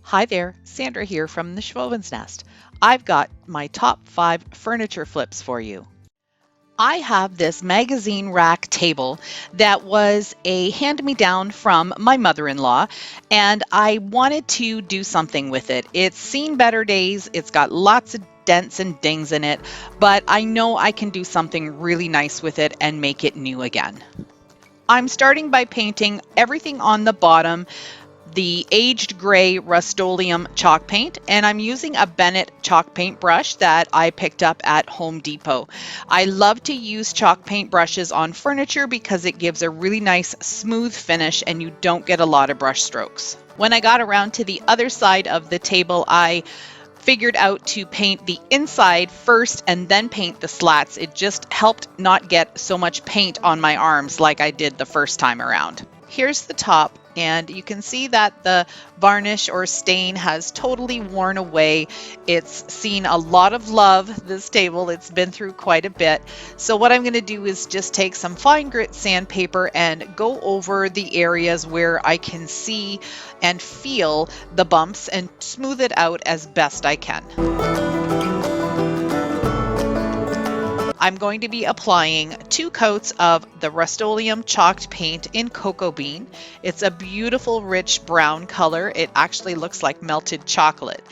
Hi there, Sandra here from the Schwowin's Nest. I've got my top 5 furniture flips for you. I have this magazine rack table that was a hand-me-down from my mother-in-law, and I wanted to do something with it. It's seen better days, it's got lots of dents and dings in it, but I know I can do something really nice with it and make it new again. I'm starting by painting everything on the bottom the aged gray Rust-Oleum chalk paint, and I'm using a Bennett chalk paint brush that I picked up at Home Depot. I love to use chalk paint brushes on furniture because it gives a really nice smooth finish and you don't get a lot of brush strokes. When I got around to the other side of the table, I figured out to paint the inside first and then paint the slats. It just helped not get so much paint on my arms like I did the first time around. Here's the top, and you can see that the varnish or stain has totally worn away. It's seen a lot of love, this table. It's been through quite a bit. So what I'm going to do is just take some fine grit sandpaper and go over the areas where I can see and feel the bumps and smooth it out as best I can. I'm going to be applying 2 coats of the Rust-Oleum chalked paint in Cocoa Bean. It's a beautiful rich brown color. It actually looks like melted chocolate.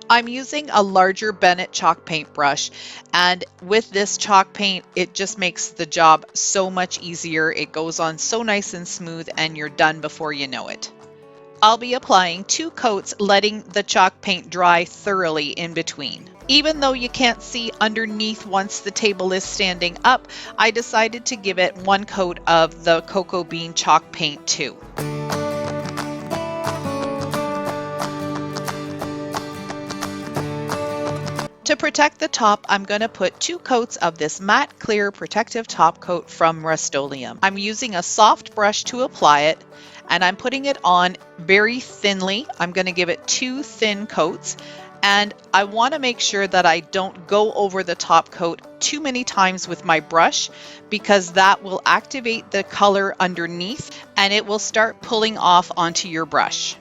I'm using a larger Bennett chalk paint brush, and with this chalk paint it just makes the job so much easier. It goes on so nice and smooth and you're done before you know it. I'll be applying 2 coats, letting the chalk paint dry thoroughly in between. Even though you can't see underneath once the table is standing up, I decided to give it 1 coat of the Cocoa Bean chalk paint too. To protect the top, I'm going to put 2 coats of this matte clear protective top coat from Rust-Oleum. I'm using a soft brush to apply it, and I'm putting it on very thinly. I'm going to give it 2 thin coats, and I want to make sure that I don't go over the top coat too many times with my brush, because that will activate the color underneath and it will start pulling off onto your brush.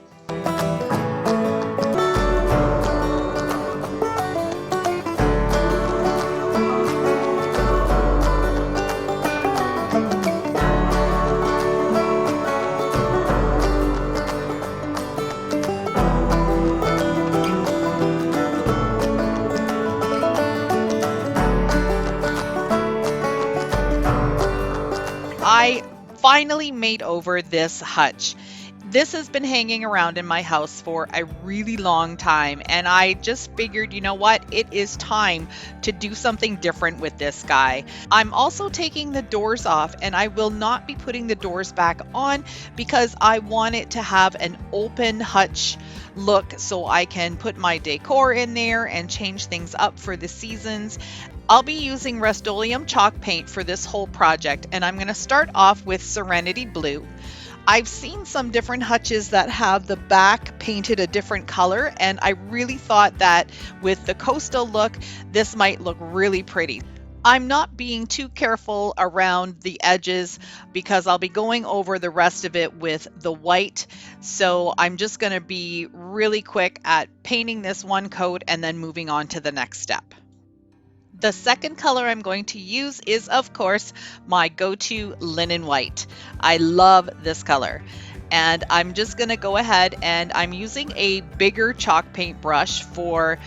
I finally made over this hutch. This has been hanging around in my house for a really long time, and I just figured, you know what, it is time to do something different with this guy. I'm also taking the doors off, and I will not be putting the doors back on because I want it to have an open hutch look so I can put my decor in there and change things up for the seasons. I'll be using Rust-Oleum chalk paint for this whole project, and I'm going to start off with Serenity Blue. I've seen some different hutches that have the back painted a different color, and I really thought that with the coastal look, this might look really pretty. I'm not being too careful around the edges because I'll be going over the rest of it with the white. So I'm just going to be really quick at painting this 1 coat and then moving on to the next step. The second color I'm going to use is, of course, my go-to linen white. I love this color. And I'm just going to go ahead and I'm using a bigger chalk paint brush for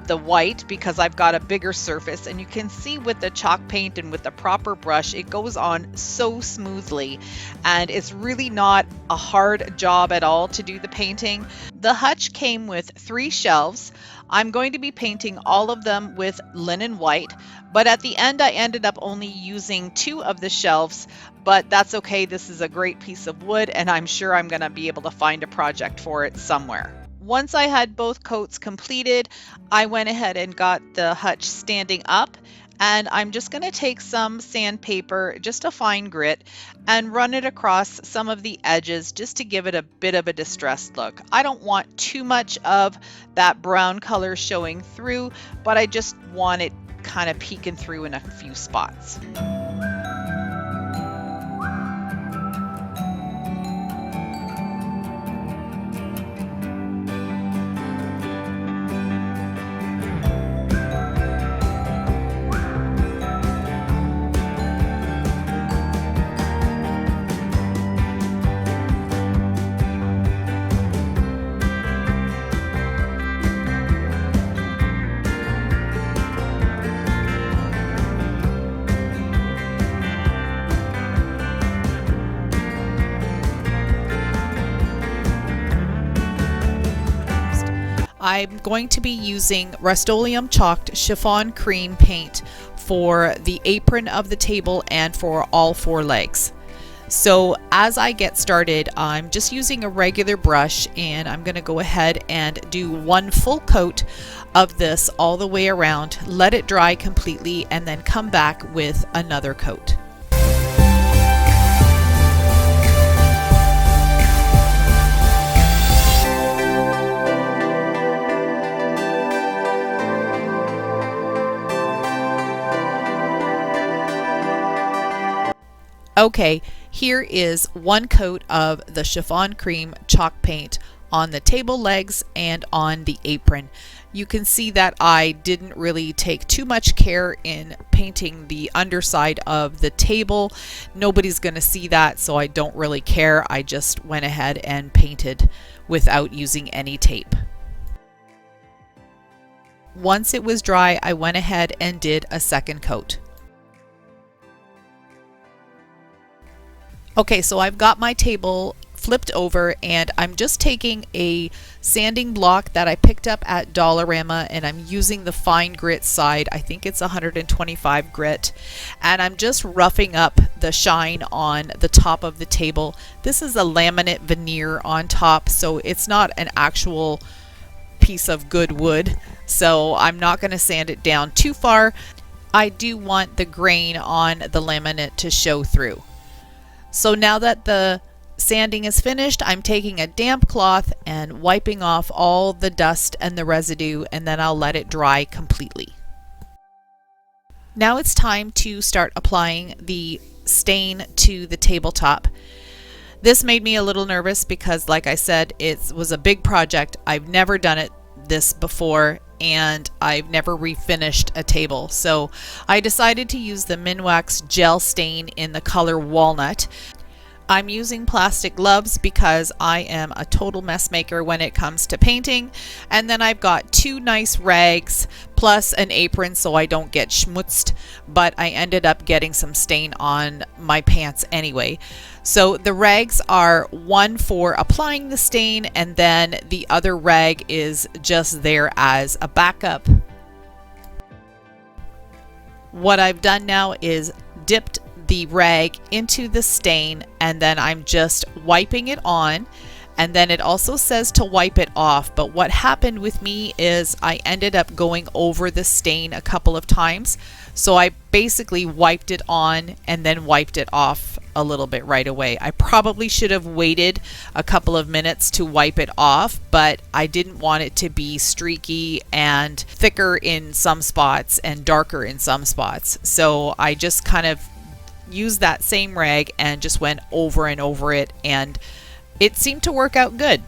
the white because I've got a bigger surface, and you can see with the chalk paint and with the proper brush it goes on so smoothly, and it's really not a hard job at all to do the painting. The hutch came with 3 shelves. I'm going to be painting all of them with linen white, but at the end I ended up only using 2 of the shelves, but that's okay. This is a great piece of wood and I'm sure I'm going to be able to find a project for it somewhere. Once I had both coats completed, I went ahead and got the hutch standing up, and I'm just going to take some sandpaper, just a fine grit, and run it across some of the edges just to give it a bit of a distressed look. I don't want too much of that brown color showing through, but I just want it kind of peeking through in a few spots. I'm going to be using Rust-Oleum chalked chiffon cream paint for the apron of the table and for all 4 legs. So as I get started, I'm just using a regular brush, and I'm going to go ahead and do 1 full coat of this all the way around, let it dry completely, and then come back with another coat. Okay, here is 1 coat of the chiffon cream chalk paint on the table legs and on the apron. You can see that I didn't really take too much care in painting the underside of the table. Nobody's going to see that, so I don't really care. I just went ahead and painted without using any tape. Once it was dry, I went ahead and did a 2nd coat. Okay, so I've got my table flipped over, and I'm just taking a sanding block that I picked up at Dollarama, and I'm using the fine grit side. I think it's 125 grit, and I'm just roughing up the shine on the top of the table. This is a laminate veneer on top, so it's not an actual piece of good wood, so I'm not going to sand it down too far. I do want the grain on the laminate to show through. So now that the sanding is finished, I'm taking a damp cloth and wiping off all the dust and the residue, and then I'll let it dry completely. Now it's time to start applying the stain to the tabletop. This made me a little nervous because, like I said, it was a big project. I've never done this before, and I've never refinished a table. So I decided to use the Minwax gel stain in the color Walnut. I'm using plastic gloves because I am a total mess maker when it comes to painting. And then I've got 2 nice rags plus an apron so I don't get schmutzed, but I ended up getting some stain on my pants anyway. So the rags are one for applying the stain, and then the other rag is just there as a backup. What I've done now is dipped the rag into the stain, and then I'm just wiping it on, and then it also says to wipe it off. But what happened with me is I ended up going over the stain a couple of times, so I basically wiped it on and then wiped it off a little bit right away. I probably should have waited a couple of minutes to wipe it off, but I didn't want it to be streaky and thicker in some spots and darker in some spots, so I just kind of used that same rag and just went over and over it, and it seemed to work out good.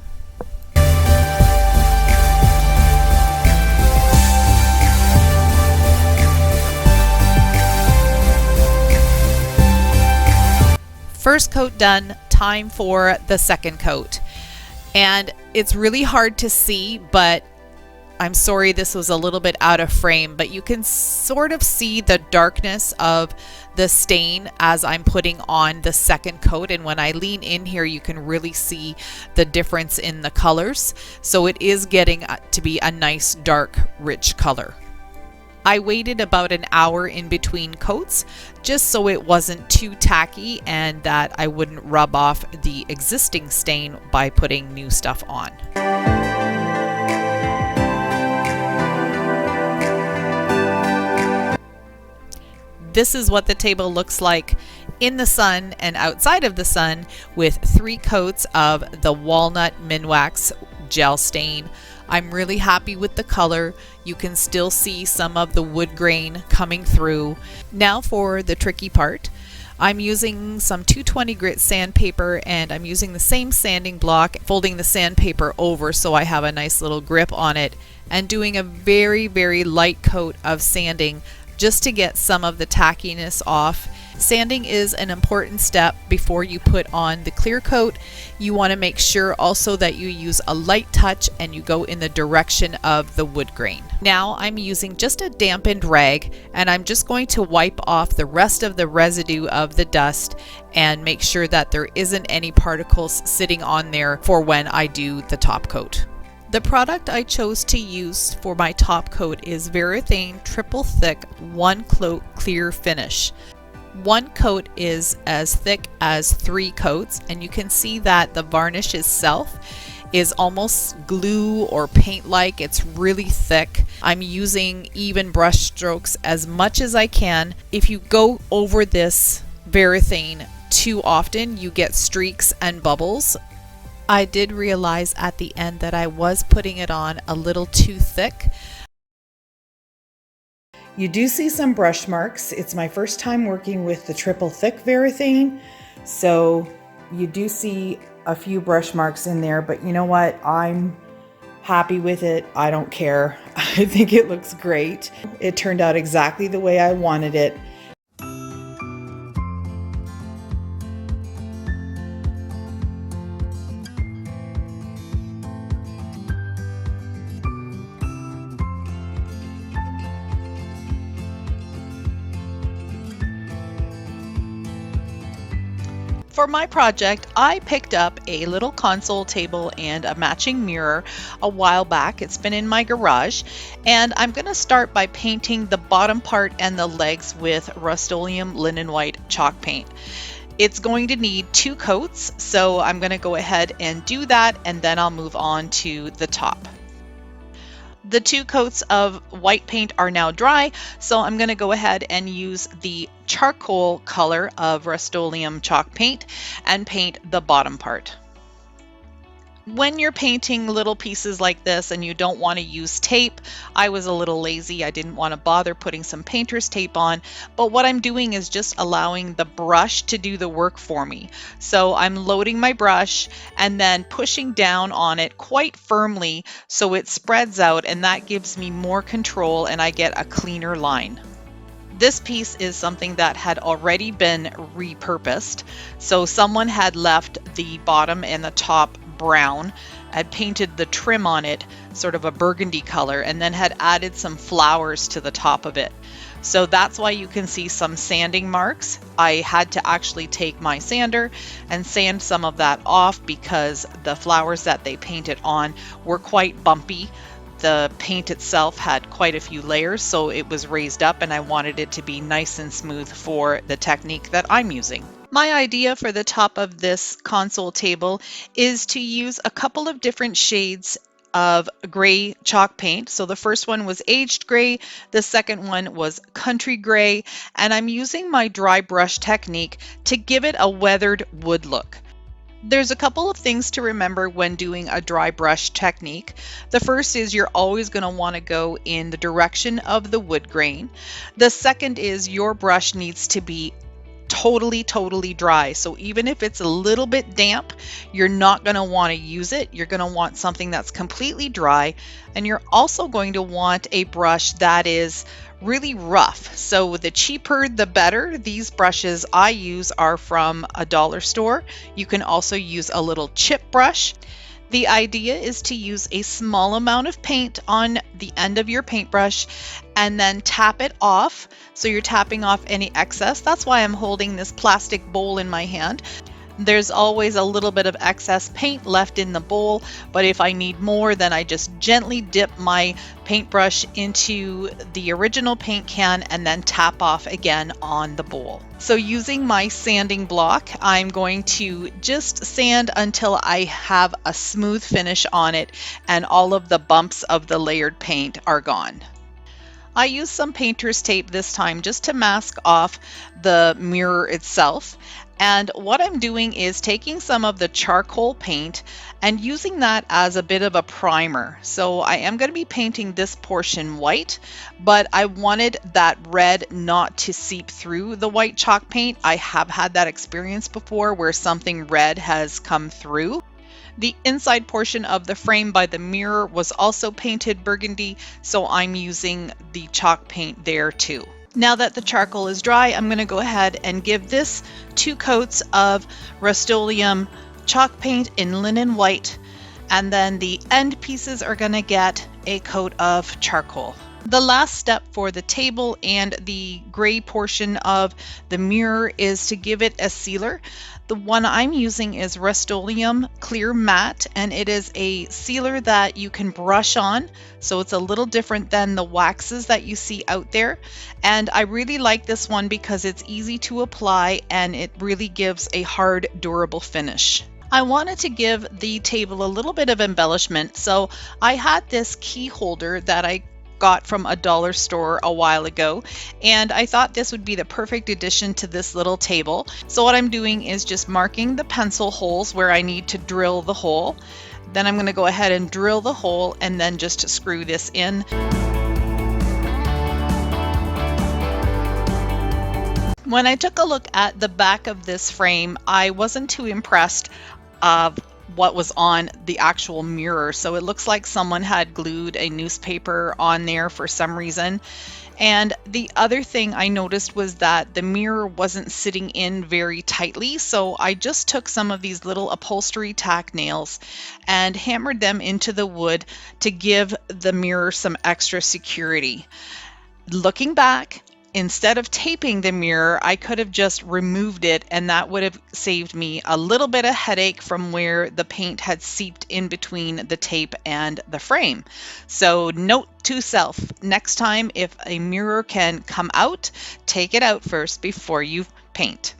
First coat done, time for the 2nd coat. And it's really hard to see, but I'm sorry this was a little bit out of frame, but you can sort of see the darkness of the stain as I'm putting on the 2nd coat, and when I lean in here you can really see the difference in the colors. So it is getting to be a nice dark rich color. I waited about an hour in between coats just so it wasn't too tacky and that I wouldn't rub off the existing stain by putting new stuff on. This is what the table looks like in the sun and outside of the sun with 3 coats of the Walnut Minwax gel stain. I'm really happy with the color. You can still see some of the wood grain coming through. Now for the tricky part. I'm using some 220 grit sandpaper, and I'm using the same sanding block, folding the sandpaper over so I have a nice little grip on it, and doing a very, very light coat of sanding just to get some of the tackiness off. Sanding is an important step before you put on the clear coat. You want to make sure also that you use a light touch and you go in the direction of the wood grain. Now I'm using just a dampened rag, and I'm just going to wipe off the rest of the residue of the dust and make sure that there isn't any particles sitting on there for when I do the top coat. The product I chose to use for my top coat is Varathane Triple Thick 1 Coat Clear Finish. 1 coat is as thick as 3 coats, and you can see that the varnish itself is almost glue or paint-like. It's really thick. I'm using even brush strokes as much as I can. If you go over this Varathane too often, you get streaks and bubbles. I did realize at the end that I was putting it on a little too thick. You do see some brush marks. It's my first time working with the triple thick Varathane, so you do see a few brush marks in there, but you know what? I'm happy with it. I don't care. I think it looks great. It turned out exactly the way I wanted it. For my project, I picked up a little console table and a matching mirror a while back. It's been in my garage, and I'm going to start by painting the bottom part and the legs with Rust-Oleum Linen White chalk paint. It's going to need 2 coats, so I'm going to go ahead and do that, and then I'll move on to the top. The 2 coats of white paint are now dry, so I'm going to go ahead and use the charcoal color of Rust-Oleum chalk paint and paint the bottom part. When you're painting little pieces like this and you don't want to use tape, I was a little lazy. I didn't want to bother putting some painter's tape on, but what I'm doing is just allowing the brush to do the work for me. So I'm loading my brush and then pushing down on it quite firmly so it spreads out, and that gives me more control and I get a cleaner line. This piece is something that had already been repurposed. So someone had left the bottom and the top brown, had painted the trim on it sort of a burgundy color, and then had added some flowers to the top of it. So that's why you can see some sanding marks. I had to actually take my sander and sand some of that off because the flowers that they painted on were quite bumpy. The paint itself had quite a few layers, so it was raised up, and I wanted it to be nice and smooth for the technique that I'm using. My idea for the top of this console table is to use a couple of different shades of gray chalk paint. So the first one was aged gray, the second one was country gray, and I'm using my dry brush technique to give it a weathered wood look. There's a couple of things to remember when doing a dry brush technique. The first is you're always going to want to go in the direction of the wood grain. The second is your brush needs to be totally dry. So even if it's a little bit damp, you're not going to want to use it. You're going to want something that's completely dry, and you're also going to want a brush that is really rough. So the cheaper the better. These brushes I use are from a dollar store. You can also use a little chip brush. The idea is to use a small amount of paint on the end of your paintbrush and then tap it off. So you're tapping off any excess. That's why I'm holding this plastic bowl in my hand. There's always a little bit of excess paint left in the bowl, but if I need more, then I just gently dip my paintbrush into the original paint can and then tap off again on the bowl. So using my sanding block, I'm going to just sand until I have a smooth finish on it and all of the bumps of the layered paint are gone. I used some painter's tape this time just to mask off the mirror itself. And what I'm doing is taking some of the charcoal paint and using that as a bit of a primer. So I am going to be painting this portion white, but I wanted that red not to seep through the white chalk paint. I have had that experience before where something red has come through. The inside portion of the frame by the mirror was also painted burgundy, so I'm using the chalk paint there too. Now that the charcoal is dry, I'm going to go ahead and give this 2 coats of Rust-Oleum chalk paint in linen white, and then the end pieces are going to get a coat of charcoal. The last step for the table and the gray portion of the mirror is to give it a sealer. The one I'm using is Rust-Oleum Clear Matte, and it is a sealer that you can brush on, so it's a little different than the waxes that you see out there. And I really like this one because it's easy to apply and it really gives a hard, durable finish. I wanted to give the table a little bit of embellishment, so I had this key holder that I got from a dollar store a while ago, and I thought this would be the perfect addition to this little table. So what I'm doing is just marking the pencil holes where I need to drill the hole. Then I'm going to go ahead and drill the hole and then just screw this in. When I took a look at the back of this frame, I wasn't too impressed of what was on the actual mirror. So it looks like someone had glued a newspaper on there for some reason. And the other thing I noticed was that the mirror wasn't sitting in very tightly. So I just took some of these little upholstery tack nails and hammered them into the wood to give the mirror some extra security. Looking back, instead of taping the mirror, I could have just removed it, and that would have saved me a little bit of headache from where the paint had seeped in between the tape and the frame. So note to self, next time if a mirror can come out, take it out first before you paint.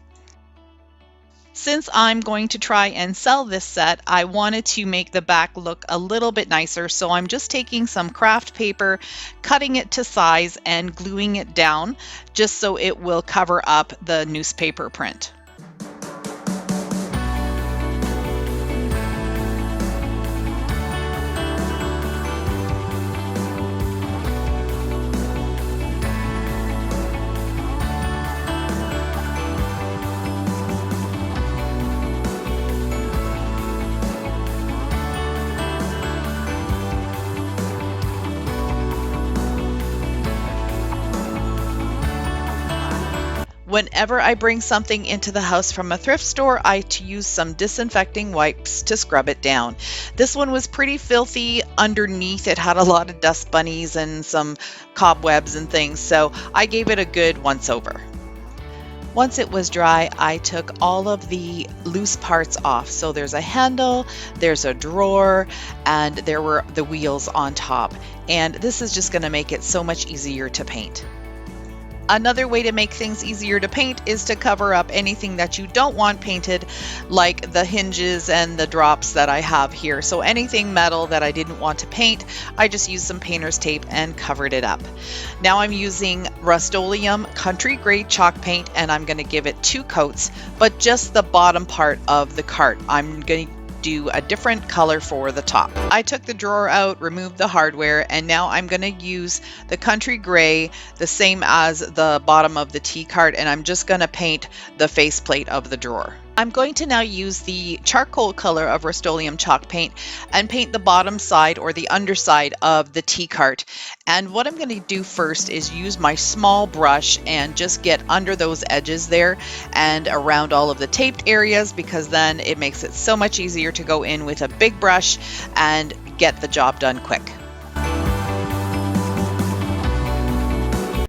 Since I'm going to try and sell this set, I wanted to make the back look a little bit nicer, so I'm just taking some craft paper, cutting it to size, and gluing it down just so it will cover up the newspaper print. Whenever I bring something into the house from a thrift store, I use some disinfecting wipes to scrub it down. This one was pretty filthy underneath. It had a lot of dust bunnies and some cobwebs and things, so I gave it a good once over. Once it was dry, I took all of the loose parts off. So there's a handle, there's a drawer, and there were the wheels on top. And this is just going to make it so much easier to paint. Another way to make things easier to paint is to cover up anything that you don't want painted, like the hinges and the drops that I have here. So anything metal that I didn't want to paint, I just used some painter's tape and covered it up. Now I'm using Rust-Oleum Country Grade chalk paint, and I'm going to give it 2 coats, but just the bottom part of the cart. I'm going to do a different color for the top. I took the drawer out, removed the hardware, and now I'm going to use the Country Gray, the same as the bottom of the tea cart, and I'm just going to paint the faceplate of the drawer. I'm going to now use the charcoal color of Rust-Oleum chalk paint and paint the bottom side or the underside of the tea cart. And what I'm going to do first is use my small brush and just get under those edges there and around all of the taped areas, because then it makes it so much easier to go in with a big brush and get the job done quick.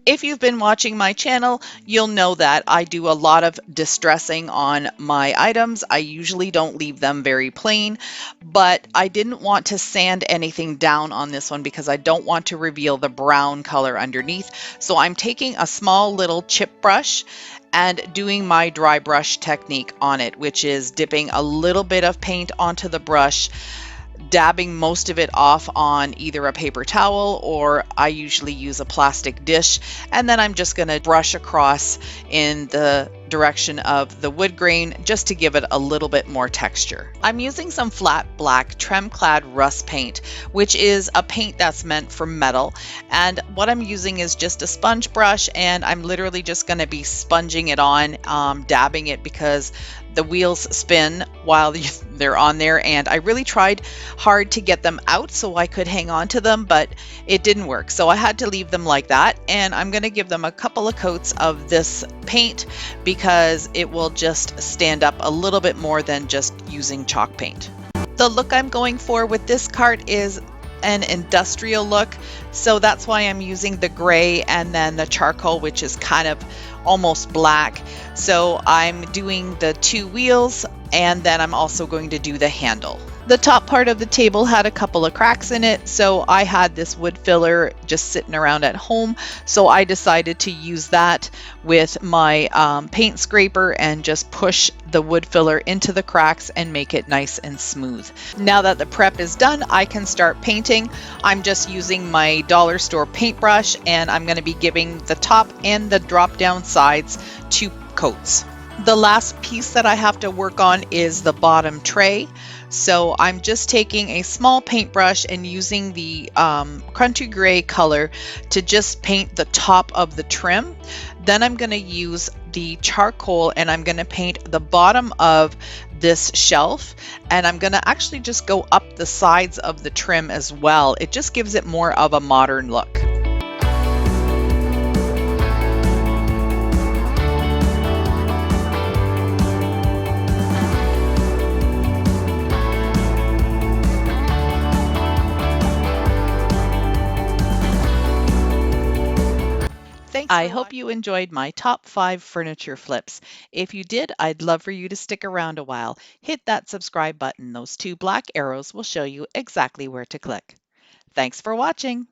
If you've been watching my channel, you'll know that I do a lot of distressing on my items. I usually don't leave them very plain, but I didn't want to sand anything down on this one because I don't want to reveal the brown color underneath. So I'm taking a small little chip brush and doing my dry brush technique on it, which is dipping a little bit of paint onto the brush, dabbing most of it off on either a paper towel, or I usually use a plastic dish, and then I'm just going to brush across in the direction of the wood grain just to give it a little bit more texture. I'm using some flat black Trem-Clad rust paint, which is a paint that's meant for metal, and what I'm using is just a sponge brush, and I'm literally just going to be sponging it on, dabbing it, because the wheels spin while they're on there, and I really tried hard to get them out so I could hang on to them, but it didn't work, so I had to leave them like that. And I'm going to give them a couple of coats of this paint because it will just stand up a little bit more than just using chalk paint. The look I'm going for with this cart is an industrial look, so that's why I'm using the gray and then the charcoal, which is kind of almost black. So I'm doing the two wheels, and then I'm also going to do the handle. The top part of the table had a couple of cracks in it, so I had this wood filler just sitting around at home, so I decided to use that with my paint scraper and just push the wood filler into the cracks and make it nice and smooth. Now that the prep is done, I can start painting. I'm just using my dollar store paintbrush, and I'm going to be giving the top and the drop down sides 2 coats. The last piece that I have to work on is the bottom tray. So I'm just taking a small paintbrush and using the country gray color to just paint the top of the trim. Then I'm going to use the charcoal and I'm going to paint the bottom of this shelf, and I'm going to actually just go up the sides of the trim as well. It just gives it more of a modern look. I hope you enjoyed my top 5 furniture flips. If you did, I'd love for you to stick around a while. Hit that subscribe button. Those 2 black arrows will show you exactly where to click. Thanks for watching.